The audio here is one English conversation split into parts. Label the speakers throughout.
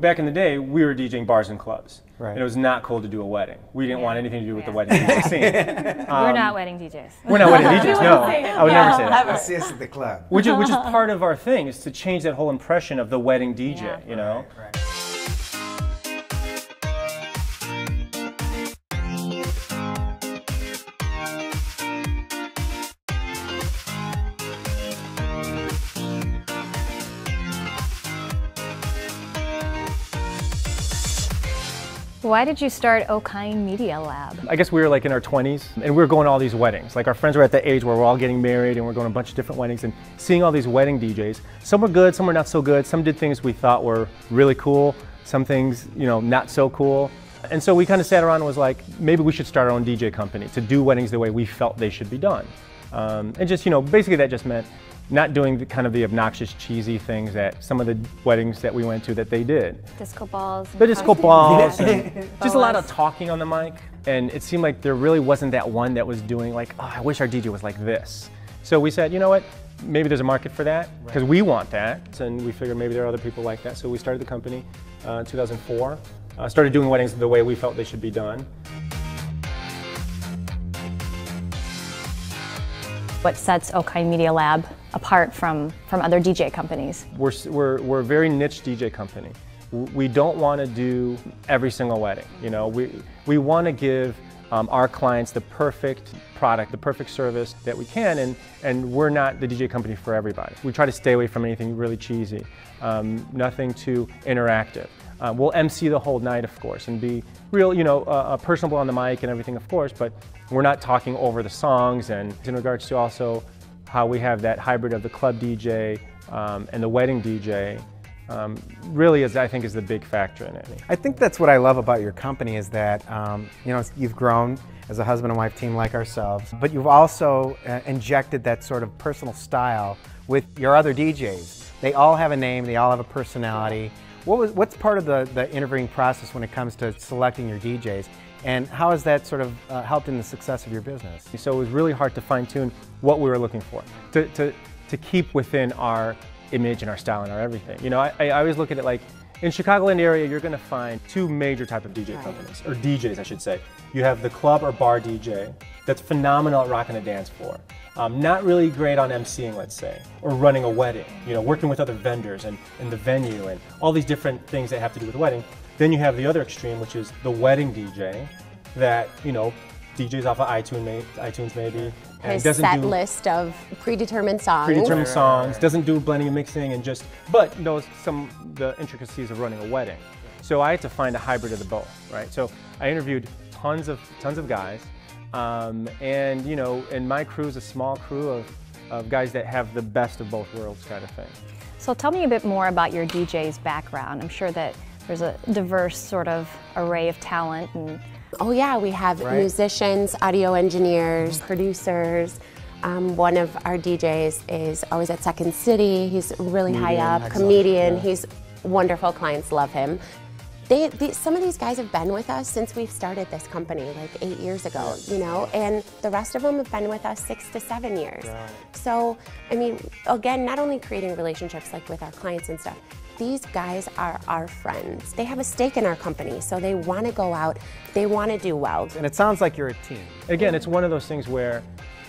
Speaker 1: back in the day, we were DJing bars and clubs.
Speaker 2: Right.
Speaker 1: And it was not cool to do a wedding. We didn't want anything to do with the wedding DJ scene.
Speaker 3: We're not wedding DJs.
Speaker 1: We're not wedding DJs, no. I would never say that.
Speaker 2: See us at the club.
Speaker 1: Which is part of our thing, is to change that whole impression of the wedding DJ, you know?
Speaker 2: Right.
Speaker 3: Why did you start Okyne Medialab?
Speaker 1: I guess we were like in our 20s and we were going to all these weddings. Like our friends were at the age where we're all getting married and we're going to a bunch of different weddings and seeing all these wedding DJs. Some were good, some were not so good. Some did things we thought were really cool, some things, you know, not so cool. And so we kind of sat around and was like, maybe we should start our own DJ company to do weddings the way we felt they should be done. And just, you know, basically that just meant not doing the kind of the obnoxious, cheesy things that some of the weddings that we went to that they did.
Speaker 3: Disco balls.
Speaker 1: The disco balls, and just a lot of talking on the mic. And it seemed like there really wasn't that one that was doing like, oh, I wish our DJ was like this. So we said, you know what, maybe there's a market for that, because we want that. And we figured maybe there are other people like that. So we started the company in 2004, started doing weddings the way we felt they should be done.
Speaker 3: What sets Okyne Medialab apart from other DJ companies?
Speaker 1: We're a very niche DJ company. We don't want to do every single wedding. You know, we want to give our clients the perfect product, the perfect service that we can, and we're not the DJ company for everybody. We try to stay away from anything really cheesy, nothing too interactive. We'll MC the whole night, of course, and be real, you know, personable on the mic and everything, of course, but we're not talking over the songs. And in regards to also how we have that hybrid of the club DJ and the wedding DJ, really I think is the big factor in it.
Speaker 2: I think that's what I love about your company is that, you know, you've grown as a husband and wife team like ourselves, but you've also injected that sort of personal style with your other DJs. They all have a name, they all have a personality. What's part of the interviewing process when it comes to selecting your DJs, and how has that sort of helped in the success of your business?
Speaker 1: So it was really hard to fine-tune what we were looking for, to keep within our image and our style and our everything. You know, I always look at it like, in Chicagoland area, you're going to find two major type of DJ companies, or DJs I should say. You have the club or bar DJ that's phenomenal at rocking a dance floor. Not really great on emceeing, let's say, or running a wedding, you know, working with other vendors and the venue and all these different things that have to do with the wedding. Then you have the other extreme, which is the wedding DJ that, you know, DJs off of iTunes maybe.
Speaker 4: His set list of predetermined songs.
Speaker 1: Doesn't do blending and mixing but knows the intricacies of running a wedding. So I had to find a hybrid of the both, right? So I interviewed tons of guys. And you know, and my crew is a small crew of guys that have the best of both worlds kind of thing.
Speaker 3: So tell me a bit more about your DJ's background. I'm sure that there's a diverse sort of array of talent.
Speaker 4: Oh yeah, we have musicians, audio engineers, producers. One of our DJs is always at Second City. He's really high up, comedian. Yeah. He's wonderful, clients love him. Some of these guys have been with us since we've started this company, like 8 years ago, you know, and the rest of them have been with us 6 to 7 years. Right. So, I mean, again, not only creating relationships like with our clients and stuff, these guys are our friends. They have a stake in our company, so they want to go out, they want to do well.
Speaker 2: And it sounds like you're a team.
Speaker 1: Again, it's one of those things where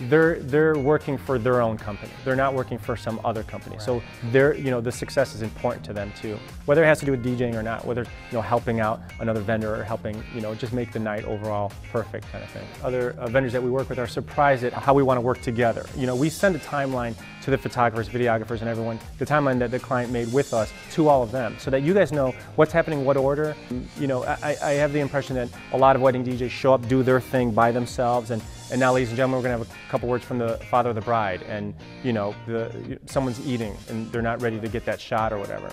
Speaker 1: they're working for their own company. They're not working for some other company. Right. So you know, the success is important to them too. Whether it has to do with DJing or not, whether, you know, helping out another vendor or helping, you know, just make the night overall perfect kind of thing. Other vendors that we work with are surprised at how we want to work together. You know, we send a timeline to the photographers, videographers, and everyone, the timeline that the client made with us to all of them, so that you guys know what's happening, what order. You know, I have the impression that a lot of wedding DJs show up, do their thing by themselves, and now, ladies and gentlemen, we're going to have a couple words from the father of the bride, and you know, someone's eating and they're not ready to get that shot or whatever.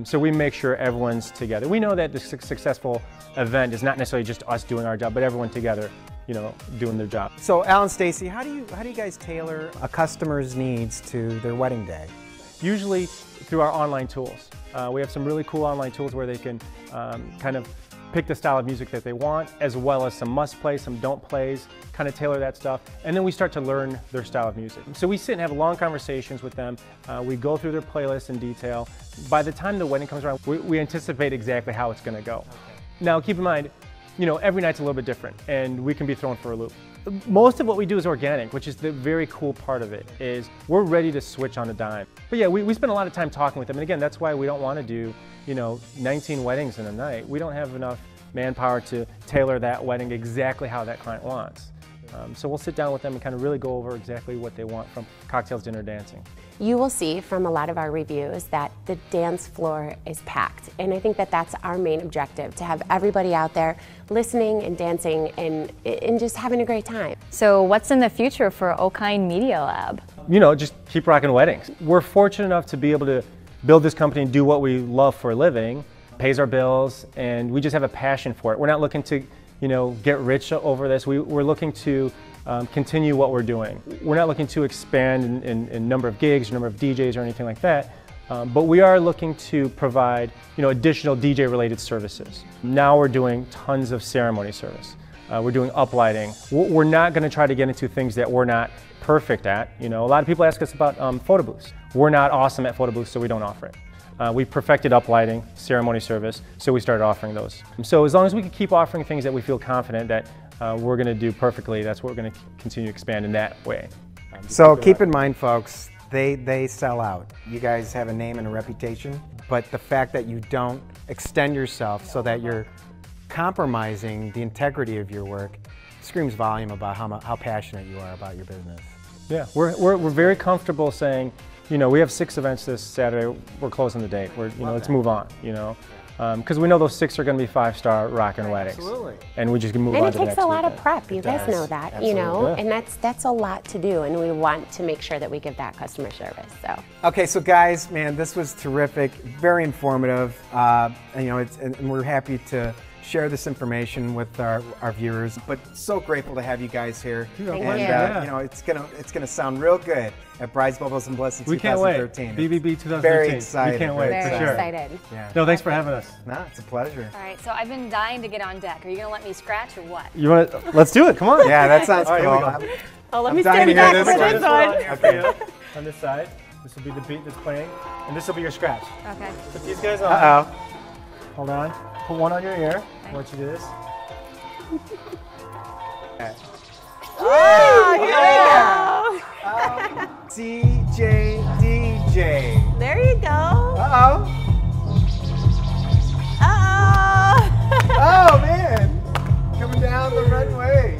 Speaker 1: So we make sure everyone's together. We know that the successful event is not necessarily just us doing our job, but everyone together, you know, doing their job.
Speaker 2: So, Al and Stacy, how do you guys tailor a customer's needs to their wedding day?
Speaker 1: Usually through our online tools. We have some really cool online tools where they can kind of pick the style of music that they want, as well as some must plays, some don't plays, kind of tailor that stuff, and then we start to learn their style of music. So we sit and have long conversations with them. We go through their playlist in detail. By the time the wedding comes around, we anticipate exactly how it's going to go. Okay. Now keep in mind, you know, every night's a little bit different, and we can be thrown for a loop. Most of what we do is organic, which is the very cool part of it, is we're ready to switch on a dime. But yeah, we spend a lot of time talking with them, and again, that's why we don't want to do, you know, 19 weddings in a night. We don't have enough manpower to tailor that wedding exactly how that client wants. So we'll sit down with them and kind of really go over exactly what they want from cocktails, dinner, dancing.
Speaker 4: You will see from a lot of our reviews that the dance floor is packed, and I think that that's our main objective, to have everybody out there listening and dancing and just having a great time.
Speaker 3: So what's in the future for Okyne Medialab?
Speaker 1: You know, just keep rocking weddings. We're fortunate enough to be able to build this company and do what we love for a living, pays our bills, and we just have a passion for it. We're not looking to, you know, get rich over this. We're looking to continue what we're doing. We're not looking to expand in number of gigs, or number of DJs, or anything like that. But we are looking to provide, you know, additional DJ-related services. Now we're doing tons of ceremony service. We're doing uplighting. We're not going to try to get into things that we're not perfect at. You know, a lot of people ask us about photo booths. We're not awesome at photo booths, so we don't offer it. We perfected uplighting, ceremony service, so we started offering those. So as long as we can keep offering things that we feel confident that we're going to do perfectly, that's what we're going to continue to expand in that way.
Speaker 2: So keep in mind, folks, they sell out. You guys have a name and a reputation, but the fact that you don't extend yourself so that you're compromising the integrity of your work screams volume about how passionate you are about your business.
Speaker 1: Yeah, we're very comfortable saying, you know, we have 6 events this Saturday, we're closing the date. Let's move on, you know. Because we know those 6 are going to be 5-star rockin' weddings. Absolutely. And we just can move on to the next.
Speaker 4: And it takes a lot of prep. You guys know that, you know, and that's a lot to do, and we want to make sure that we give that customer service. So.
Speaker 2: Okay, so guys, man, this was terrific, very informative. And, you know, and we're happy to share this information with our viewers. But so grateful to have you guys here.
Speaker 4: Thank
Speaker 2: and you know, it's gonna sound real good at Brides, Bubbles, and Bliss in 2013.
Speaker 1: We can't wait. BBB 2013.
Speaker 2: Very excited.
Speaker 1: We can't wait.
Speaker 4: Very
Speaker 1: for sure.
Speaker 4: excited.
Speaker 2: Yeah.
Speaker 1: No, thanks for having us.
Speaker 2: No, it's a pleasure.
Speaker 5: All right, so I've been dying to get on deck. Are you going to let me scratch or what?
Speaker 1: You want to? Let's do it. Come on.
Speaker 2: Yeah, that sounds
Speaker 1: All
Speaker 2: cool.
Speaker 1: right, here we go.
Speaker 5: Oh, let
Speaker 2: I'm
Speaker 5: me
Speaker 2: dying
Speaker 5: stand
Speaker 2: to hear
Speaker 5: back
Speaker 2: this
Speaker 5: for
Speaker 2: one.
Speaker 5: this one.
Speaker 1: Okay. On this side, this will be the beat that's playing, and this will be your scratch.
Speaker 5: Okay.
Speaker 1: Put these guys on.
Speaker 2: Uh-oh.
Speaker 1: Hold on. Put one on your ear. I want you to do this.
Speaker 5: Oh, here we go.
Speaker 2: DJ.
Speaker 5: There you go.
Speaker 2: Uh-oh.
Speaker 5: Uh-oh.
Speaker 2: Oh, man. Coming down the runway.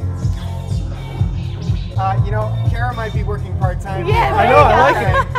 Speaker 2: You know, Kara might be working part-time.
Speaker 5: Yeah,
Speaker 1: I know, I like it.